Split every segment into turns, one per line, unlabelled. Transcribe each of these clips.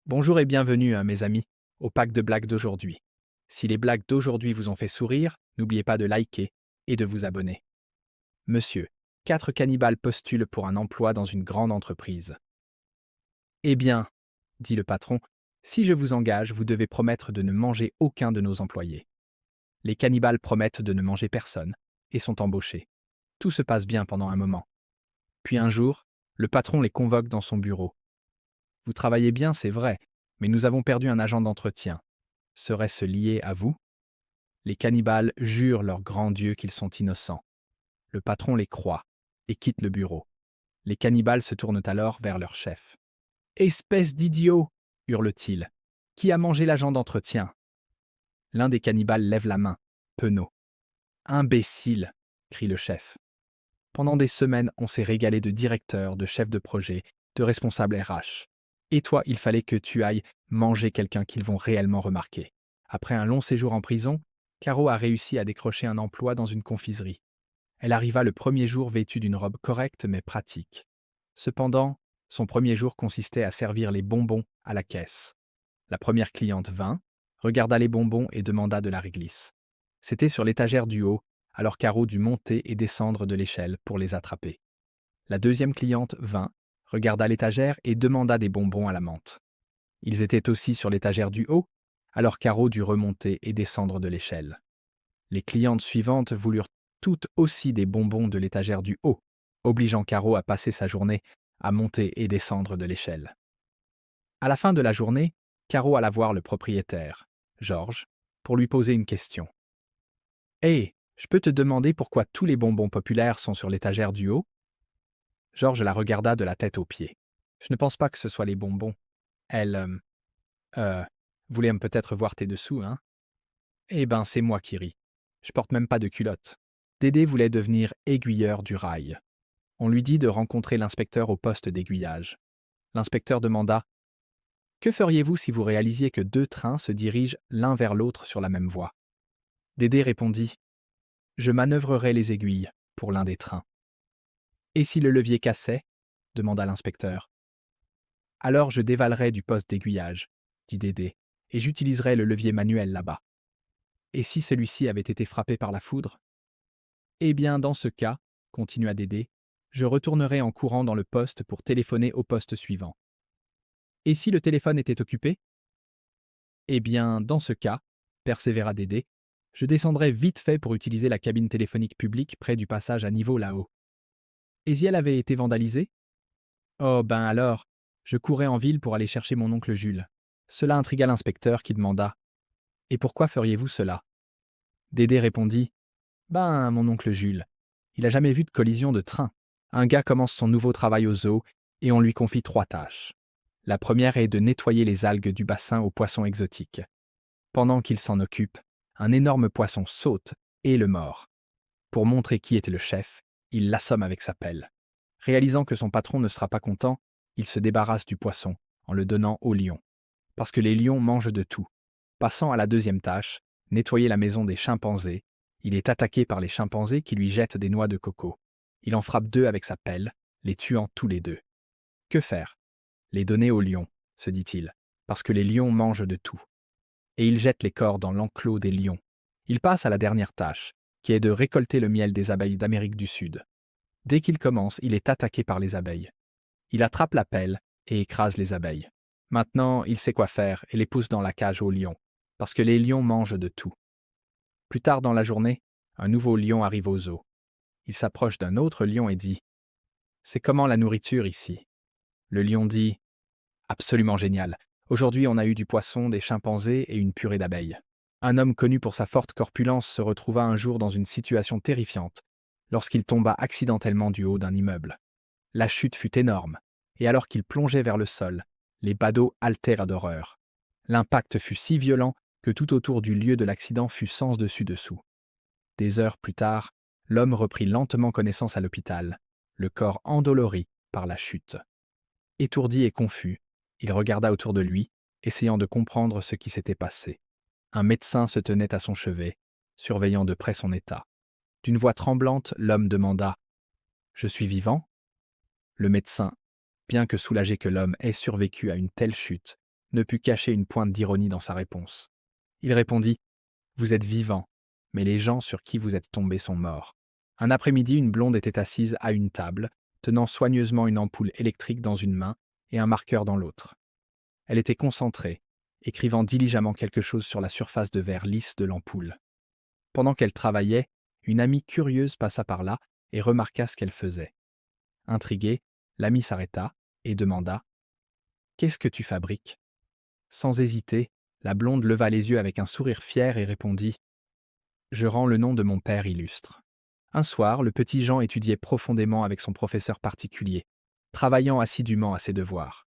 Bonjour et bienvenue, mes amis, au pack de blagues d'aujourd'hui. Si les blagues d'aujourd'hui vous ont fait sourire, n'oubliez pas de liker et de vous abonner. Monsieur, 4 cannibales postulent pour un emploi dans une grande entreprise. Eh bien, dit le patron, si je vous engage, vous devez promettre de ne manger aucun de nos employés. Les cannibales promettent de ne manger personne et sont embauchés. Tout se passe bien pendant un moment. Puis un jour, le patron les convoque dans son bureau. Vous travaillez bien, c'est vrai, mais nous avons perdu un agent d'entretien. Serait-ce lié à vous? Les cannibales jurent leur grand Dieu qu'ils sont innocents. Le patron les croit et quitte le bureau. Les cannibales se tournent alors vers leur chef. Espèce d'idiot! Hurle-t-il. Qui a mangé l'agent d'entretien? L'un des cannibales lève la main, penaud. Imbécile! Crie le chef. Pendant des semaines, on s'est régalé de directeurs, de chefs de projet, de responsables RH. Et toi, il fallait que tu ailles manger quelqu'un qu'ils vont réellement remarquer. Après un long séjour en prison, Caro a réussi à décrocher un emploi dans une confiserie. Elle arriva le premier jour vêtue d'une robe correcte mais pratique. Cependant, son premier jour consistait à servir les bonbons à la caisse. La première cliente vint, regarda les bonbons et demanda de la réglisse. C'était sur l'étagère du haut, alors Caro dut monter et descendre de l'échelle pour les attraper. La deuxième cliente vint, regarda l'étagère et demanda des bonbons à la menthe. Ils étaient aussi sur l'étagère du haut, alors Caro dut remonter et descendre de l'échelle. Les clientes suivantes voulurent toutes aussi des bonbons de l'étagère du haut, obligeant Caro à passer sa journée à monter et descendre de l'échelle. À la fin de la journée, Caro alla voir le propriétaire, Georges, pour lui poser une question. « Hé, je peux te demander pourquoi tous les bonbons populaires sont sur l'étagère du haut ?» Georges la regarda de la tête aux pieds. « Je ne pense pas que ce soit les bonbons. Elle, voulait peut-être voir tes dessous, hein ?» Eh ben, c'est moi qui ris. Je porte même pas de culotte. Dédé voulait devenir aiguilleur du rail. On lui dit de rencontrer l'inspecteur au poste d'aiguillage. L'inspecteur demanda « Que feriez-vous si vous réalisiez que 2 trains se dirigent l'un vers l'autre sur la même voie ?» Dédé répondit « Je manœuvrerais les aiguilles pour l'un des trains. » « Et si le levier cassait ?» demanda l'inspecteur. « Alors je dévalerais du poste d'aiguillage, » dit Dédé, « et j'utiliserais le levier manuel là-bas. » Et si celui-ci avait été frappé par la foudre? Eh bien, dans ce cas, continua Dédé, je retournerai en courant dans le poste pour téléphoner au poste suivant. Et si le téléphone était occupé? Eh bien, dans ce cas, persévéra Dédé, je descendrai vite fait pour utiliser la cabine téléphonique publique près du passage à niveau là-haut. Et si elle avait été vandalisée? Oh ben alors, je courais en ville pour aller chercher mon oncle Jules. Cela intrigua l'inspecteur qui demanda « Et pourquoi feriez-vous cela ?» Dédé répondit « Ben, mon oncle Jules, il a jamais vu de collision de train. Un gars commence son nouveau travail au zoo et on lui confie 3 tâches. La première est de nettoyer les algues du bassin aux poissons exotiques. Pendant qu'il s'en occupe, un énorme poisson saute et le mord. Pour montrer qui était le chef, il l'assomme avec sa pelle. Réalisant que son patron ne sera pas content, il se débarrasse du poisson en le donnant aux lions. Parce que les lions mangent de tout. Passant à la deuxième tâche, nettoyer la maison des chimpanzés, il est attaqué par les chimpanzés qui lui jettent des noix de coco. Il en frappe 2 avec sa pelle, les tuant tous les 2. Que faire? Les donner aux lions, se dit-il, parce que les lions mangent de tout. Et il jette les corps dans l'enclos des lions. Il passe à la dernière tâche, qui est de récolter le miel des abeilles d'Amérique du Sud. Dès qu'il commence, il est attaqué par les abeilles. Il attrape la pelle et écrase les abeilles. Maintenant, il sait quoi faire et les pousse dans la cage aux lions, parce que les lions mangent de tout. Plus tard dans la journée, un nouveau lion arrive au zoo. Il s'approche d'un autre lion et dit « C'est comment la nourriture ici ?» Le lion dit « Absolument génial. Aujourd'hui, on a eu du poisson, des chimpanzés et une purée d'abeilles. » Un homme connu pour sa forte corpulence se retrouva un jour dans une situation terrifiante lorsqu'il tomba accidentellement du haut d'un immeuble. La chute fut énorme, et alors qu'il plongeait vers le sol, les badauds haltèrent d'horreur. L'impact fut si violent que tout autour du lieu de l'accident fut sens dessus dessous. Des heures plus tard, l'homme reprit lentement connaissance à l'hôpital, le corps endolori par la chute. Étourdi et confus, il regarda autour de lui, essayant de comprendre ce qui s'était passé. Un médecin se tenait à son chevet, surveillant de près son état. D'une voix tremblante, l'homme demanda « Je suis vivant ?» Le médecin, bien que soulagé que l'homme ait survécu à une telle chute, ne put cacher une pointe d'ironie dans sa réponse. Il répondit « Vous êtes vivant, mais les gens sur qui vous êtes tombés sont morts. » Un après-midi, une blonde était assise à une table, tenant soigneusement une ampoule électrique dans une main et un marqueur dans l'autre. Elle était concentrée, écrivant diligemment quelque chose sur la surface de verre lisse de l'ampoule. Pendant qu'elle travaillait, une amie curieuse passa par là et remarqua ce qu'elle faisait. Intriguée, l'amie s'arrêta et demanda « Qu'est-ce que tu fabriques ?» Sans hésiter, la blonde leva les yeux avec un sourire fier et répondit « Je rends le nom de mon père illustre. » Un soir, le petit Jean étudiait profondément avec son professeur particulier, travaillant assidûment à ses devoirs.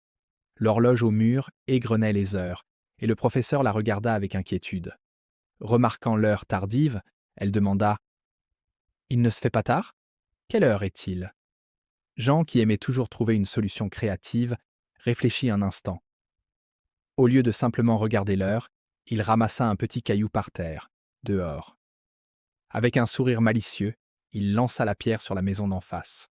L'horloge au mur égrenait les heures, et le professeur la regarda avec inquiétude. Remarquant l'heure tardive, elle demanda « Il ne se fait pas tard ? Quelle heure est-il » Jean, qui aimait toujours trouver une solution créative, réfléchit un instant. Au lieu de simplement regarder l'heure, il ramassa un petit caillou par terre, dehors. Avec un sourire malicieux, il lança la pierre sur la maison d'en face.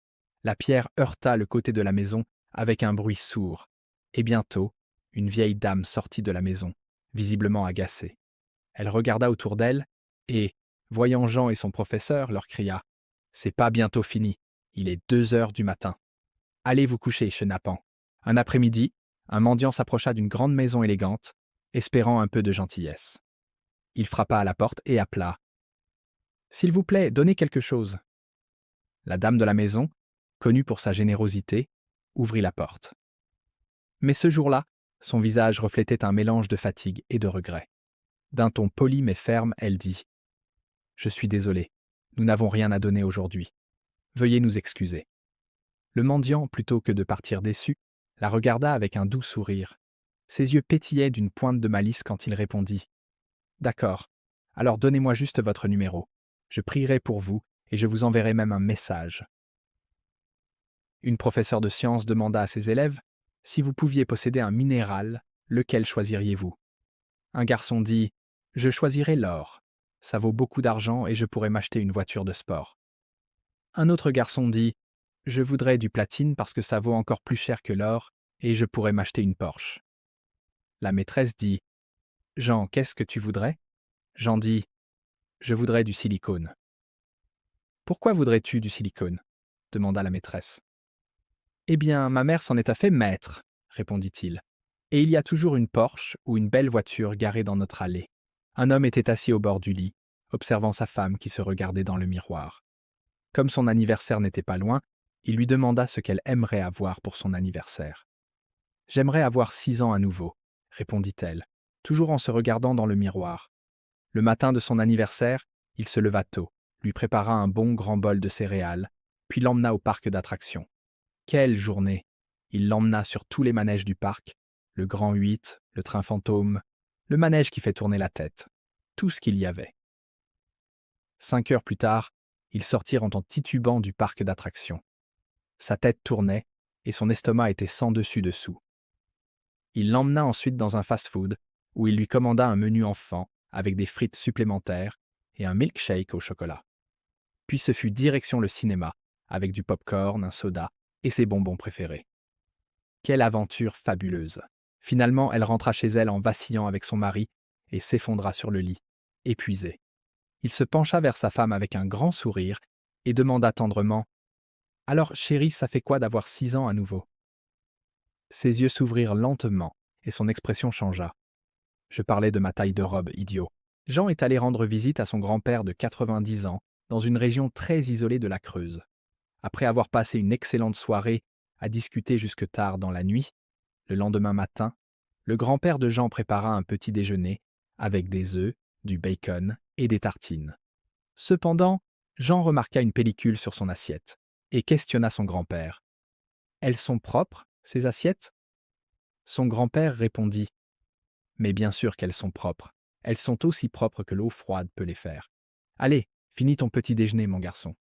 La pierre heurta le côté de la maison avec un bruit sourd, et bientôt, une vieille dame sortit de la maison, visiblement agacée. Elle regarda autour d'elle et, voyant Jean et son professeur, leur cria « C'est pas bientôt fini, il est 2 heures du matin. Allez vous coucher, chenapan. » Un après-midi, un mendiant s'approcha d'une grande maison élégante, espérant un peu de gentillesse. Il frappa à la porte et appela « S'il vous plaît, donnez quelque chose. » La dame de la maison, connue pour sa générosité, ouvrit la porte. Mais ce jour-là, son visage reflétait un mélange de fatigue et de regret. D'un ton poli mais ferme, elle dit « Je suis désolée, nous n'avons rien à donner aujourd'hui. Veuillez nous excuser. » Le mendiant, plutôt que de partir déçu, la regarda avec un doux sourire. Ses yeux pétillaient d'une pointe de malice quand il répondit « D'accord, alors donnez-moi juste votre numéro. Je prierai pour vous et je vous enverrai même un message. » Une professeure de sciences demanda à ses élèves « Si vous pouviez posséder un minéral, lequel choisiriez-vous » Un garçon dit « Je choisirais l'or. Ça vaut beaucoup d'argent et je pourrais m'acheter une voiture de sport. » Un autre garçon dit « Je voudrais du platine parce que ça vaut encore plus cher que l'or et je pourrais m'acheter une Porsche. » La maîtresse dit « Jean, qu'est-ce que tu voudrais ?» Jean dit « Je voudrais du silicone. » « Pourquoi voudrais-tu du silicone ?» demanda la maîtresse. « Eh bien, ma mère s'en est fait maître, » répondit-il. « Et il y a toujours une Porsche ou une belle voiture garée dans notre allée. » Un homme était assis au bord du lit, observant sa femme qui se regardait dans le miroir. Comme son anniversaire n'était pas loin, il lui demanda ce qu'elle aimerait avoir pour son anniversaire. « J'aimerais avoir 6 ans à nouveau, » répondit-elle, toujours en se regardant dans le miroir. Le matin de son anniversaire, il se leva tôt, lui prépara un bon grand bol de céréales, puis l'emmena au parc d'attractions. Quelle journée! Il l'emmena sur tous les manèges du parc, le Grand 8, le train fantôme, le manège qui fait tourner la tête, tout ce qu'il y avait. 5 heures plus tard, ils sortirent en titubant du parc d'attractions. Sa tête tournait et son estomac était sans dessus-dessous. Il l'emmena ensuite dans un fast-food où il lui commanda un menu enfant avec des frites supplémentaires et un milkshake au chocolat. Puis ce fut direction le cinéma avec du pop-corn, un soda et ses bonbons préférés. Quelle aventure fabuleuse! Finalement, elle rentra chez elle en vacillant avec son mari et s'effondra sur le lit, épuisée. Il se pencha vers sa femme avec un grand sourire et demanda tendrement « Alors, chérie, ça fait quoi d'avoir 6 ans à nouveau ?» Ses yeux s'ouvrirent lentement et son expression changea. « Je parlais de ma taille de robe, idiot. » Jean est allé rendre visite à son grand-père de 90 ans dans une région très isolée de la Creuse. Après avoir passé une excellente soirée à discuter jusque tard dans la nuit, le lendemain matin, le grand-père de Jean prépara un petit déjeuner avec des œufs, du bacon et des tartines. Cependant, Jean remarqua une pellicule sur son assiette et questionna son grand-père. « Elles sont propres, ces assiettes ?» Son grand-père répondit « Mais bien sûr qu'elles sont propres. Elles sont aussi propres que l'eau froide peut les faire. Allez, finis ton petit déjeuner, mon garçon. »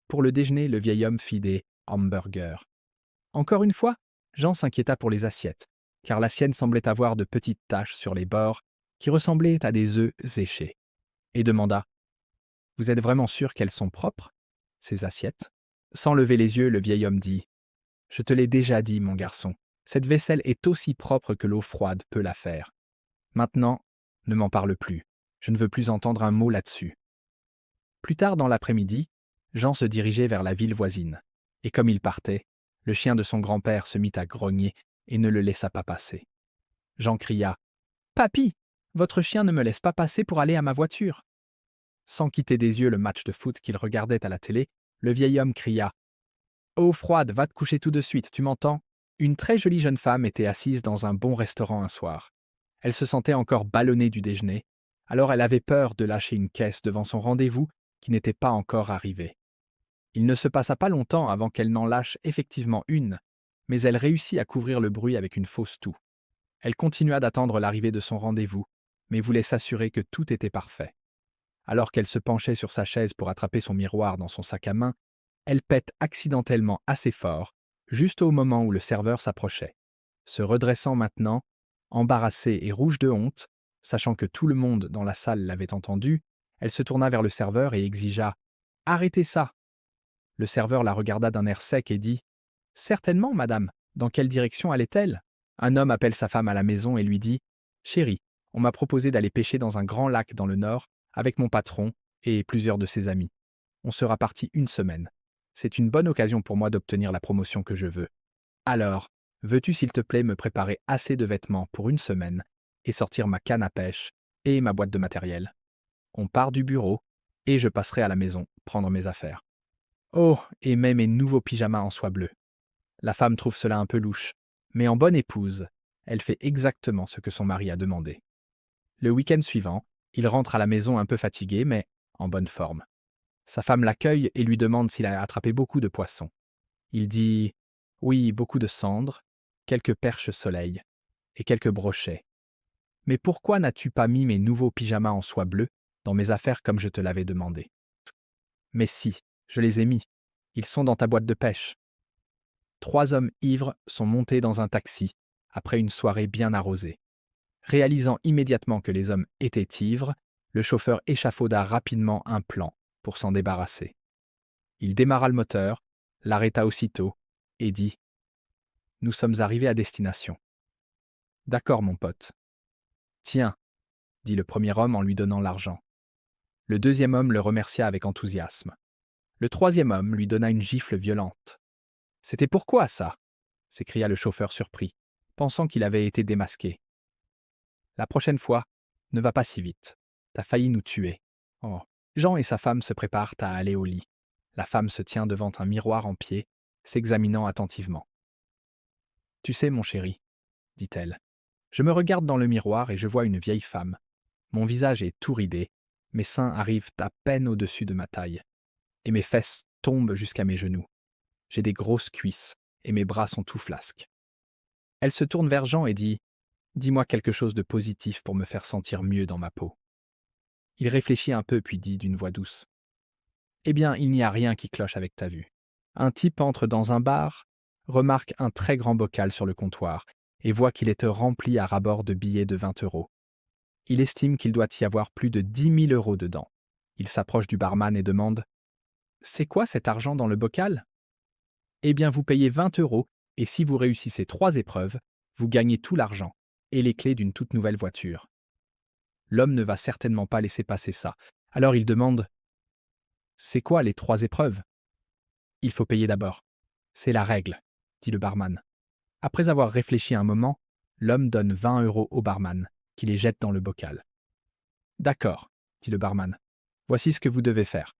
Pour le déjeuner, le vieil homme fit des hamburgers. Encore une fois, Jean s'inquiéta pour les assiettes, car la sienne semblait avoir de petites taches sur les bords qui ressemblaient à des œufs séchés, et demanda « Vous êtes vraiment sûr qu'elles sont propres, ces assiettes ?» Sans lever les yeux, le vieil homme dit « Je te l'ai déjà dit, mon garçon, Cette vaisselle est aussi propre que l'eau froide peut la faire. Maintenant, ne m'en parle plus. Je ne veux plus entendre un mot là-dessus. » Plus tard dans l'après-midi, Jean se dirigeait vers la ville voisine. Et comme il partait, le chien de son grand-père se mit à grogner et ne le laissa pas passer. Jean cria « Papy, votre chien ne me laisse pas passer pour aller à ma voiture !» Sans quitter des yeux le match de foot qu'il regardait à la télé, le vieil homme cria « Eau froide, va te coucher tout de suite, tu m'entends ?» Une très jolie jeune femme était assise dans un bon restaurant un soir. Elle se sentait encore ballonnée du déjeuner, alors elle avait peur de lâcher une caisse devant son rendez-vous qui n'était pas encore arrivé. Il ne se passa pas longtemps avant qu'elle n'en lâche effectivement une, mais elle réussit à couvrir le bruit avec une fausse toux. Elle continua d'attendre l'arrivée de son rendez-vous, mais voulait s'assurer que tout était parfait. Alors qu'elle se penchait sur sa chaise pour attraper son miroir dans son sac à main, elle pète accidentellement assez fort, juste au moment où le serveur s'approchait. Se redressant maintenant, embarrassée et rouge de honte, sachant que tout le monde dans la salle l'avait entendue, elle se tourna vers le serveur et exigea « Arrêtez ça !» Le serveur la regarda d'un air sec et dit « Certainement, madame. Dans quelle direction allait-elle » Un homme appelle sa femme à la maison et lui dit « Chérie, on m'a proposé d'aller pêcher dans un grand lac dans le nord avec mon patron et plusieurs de ses amis. On sera parti une semaine. C'est une bonne occasion pour moi d'obtenir la promotion que je veux. Alors, veux-tu s'il te plaît me préparer assez de vêtements pour une semaine et sortir ma canne à pêche et ma boîte de matériel? On part du bureau et je passerai à la maison prendre mes affaires. Oh, et même mes nouveaux pyjamas en soie bleue. » La femme trouve cela un peu louche, mais en bonne épouse, elle fait exactement ce que son mari a demandé. Le week-end suivant, il rentre à la maison un peu fatigué, mais en bonne forme. Sa femme l'accueille et lui demande s'il a attrapé beaucoup de poissons. Il dit « Oui, beaucoup de cendres, quelques perches soleil et quelques brochets. Mais pourquoi n'as-tu pas mis mes nouveaux pyjamas en soie bleue dans mes affaires comme je te l'avais demandé ?»« Mais si, je les ai mis. Ils sont dans ta boîte de pêche. » 3 hommes ivres sont montés dans un taxi après une soirée bien arrosée. Réalisant immédiatement que les hommes étaient ivres, le chauffeur échafauda rapidement un plan pour s'en débarrasser. Il démarra le moteur, l'arrêta aussitôt et dit « Nous sommes arrivés à destination. »« D'accord, mon pote. »« Tiens, » dit le premier homme en lui donnant l'argent. Le deuxième homme le remercia avec enthousiasme. Le troisième homme lui donna une gifle violente. « C'était pourquoi, ça ?» s'écria le chauffeur surpris, pensant qu'il avait été démasqué. « La prochaine fois, ne va pas si vite. T'as failli nous tuer. » Oh. Jean et sa femme se préparent à aller au lit. La femme se tient devant un miroir en pied, s'examinant attentivement. « Tu sais, mon chéri, » dit-elle, « je me regarde dans le miroir et je vois une vieille femme. Mon visage est tout ridé, mes seins arrivent à peine au-dessus de ma taille, et mes fesses tombent jusqu'à mes genoux. J'ai des grosses cuisses, et mes bras sont tout flasques. » Elle se tourne vers Jean et dit « Dis-moi quelque chose de positif pour me faire sentir mieux dans ma peau. » Il réfléchit un peu puis dit d'une voix douce « Eh bien, il n'y a rien qui cloche avec ta vue. Un type entre dans un bar, remarque un très grand bocal sur le comptoir et voit qu'il est rempli à ras-bord de billets de 20 €. Il estime qu'il doit y avoir plus de 10 000 € dedans. Il s'approche du barman et demande « C'est quoi cet argent dans le bocal ?»« Eh bien, vous payez 20 € et si vous réussissez 3 épreuves, vous gagnez tout l'argent et les clés d'une toute nouvelle voiture. » L'homme ne va certainement pas laisser passer ça. Alors il demande « C'est quoi les 3 épreuves ?»« Il faut payer d'abord. C'est la règle, » dit le barman. Après avoir réfléchi un moment, l'homme donne 20 € au barman, qui les jette dans le bocal. « D'accord, » dit le barman. « Voici ce que vous devez faire.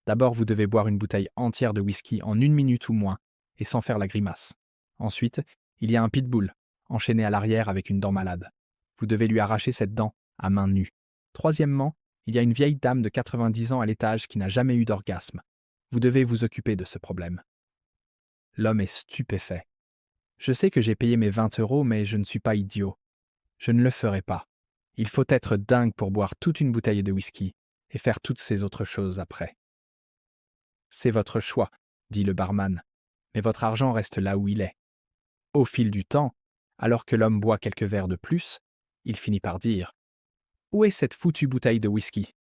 D'abord, vous devez boire une bouteille entière de whisky en 1 minute ou moins, et sans faire la grimace. Ensuite, il y a un pitbull, enchaîné à l'arrière avec une dent malade. Vous devez lui arracher cette dent à main nue. Troisièmement, il y a une vieille dame de 90 ans à l'étage qui n'a jamais eu d'orgasme. Vous devez vous occuper de ce problème. » L'homme est stupéfait. « Je sais que j'ai payé mes 20 €, mais je ne suis pas idiot. Je ne le ferai pas. Il faut être dingue pour boire toute une bouteille de whisky et faire toutes ces autres choses après. »« C'est votre choix, » dit le barman, « mais votre argent reste là où il est. » Au fil du temps, alors que l'homme boit quelques verres de plus, il finit par dire « Où est cette foutue bouteille de whisky ?»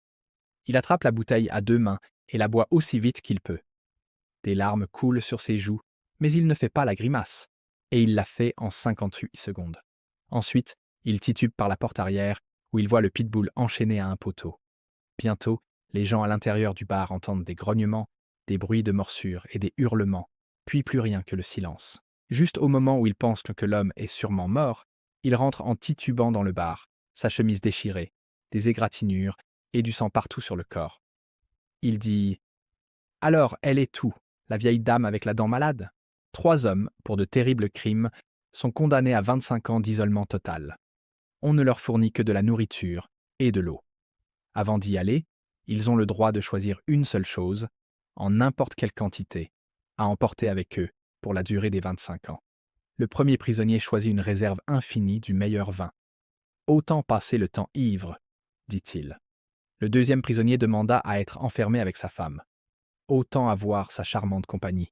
Il attrape la bouteille à 2 mains et la boit aussi vite qu'il peut. Des larmes coulent sur ses joues, mais il ne fait pas la grimace. et il l'a fait en 58 secondes. Ensuite, il titube par la porte arrière, où il voit le pitbull enchaîné à un poteau. Bientôt, les gens à l'intérieur du bar entendent des grognements, des bruits de morsures et des hurlements, puis plus rien que le silence. Juste au moment où il pense que l'homme est sûrement mort, il rentre en titubant dans le bar, sa chemise déchirée, des égratignures et du sang partout sur le corps. Il dit « Alors, elle est où, la vieille dame avec la dent malade ?» 3 hommes, pour de terribles crimes, sont condamnés à 25 ans d'isolement total. On ne leur fournit que de la nourriture et de l'eau. Avant d'y aller, ils ont le droit de choisir une seule chose, en n'importe quelle quantité, à emporter avec eux pour la durée des 25 ans. Le premier prisonnier choisit une réserve infinie du meilleur vin. « Autant passer le temps ivre », dit-il. Le deuxième prisonnier demanda à être enfermé avec sa femme. « Autant avoir sa charmante compagnie »,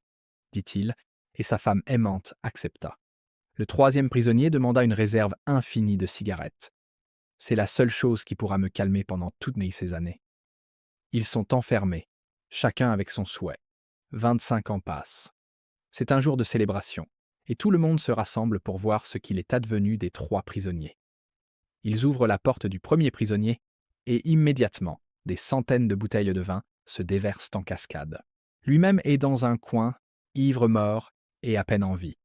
dit-il, et sa femme aimante accepta. Le troisième prisonnier demanda une réserve infinie de cigarettes. « C'est la seule chose qui pourra me calmer pendant toutes ces années. » Ils sont enfermés, chacun avec son souhait. 25 ans passent. C'est un jour de célébration, et tout le monde se rassemble pour voir ce qu'il est advenu des 3 prisonniers. Ils ouvrent la porte du premier prisonnier, et immédiatement, des centaines de bouteilles de vin se déversent en cascade. Lui-même est dans un coin, ivre-mort et à peine en vie.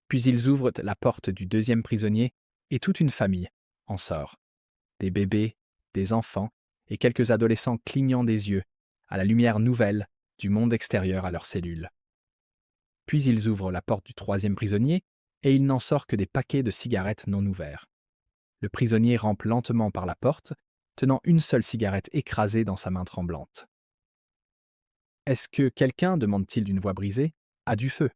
Puis ils ouvrent la porte du deuxième prisonnier, et toute une famille en sort. Des bébés, des enfants et quelques adolescents clignant des yeux à la lumière nouvelle du monde extérieur à leurs cellules. Puis ils ouvrent la porte du troisième prisonnier et il n'en sort que des paquets de cigarettes non ouverts. Le prisonnier rampe lentement par la porte, tenant une seule cigarette écrasée dans sa main tremblante. « Est-ce que quelqu'un, demande-t-il d'une voix brisée, a du feu ?»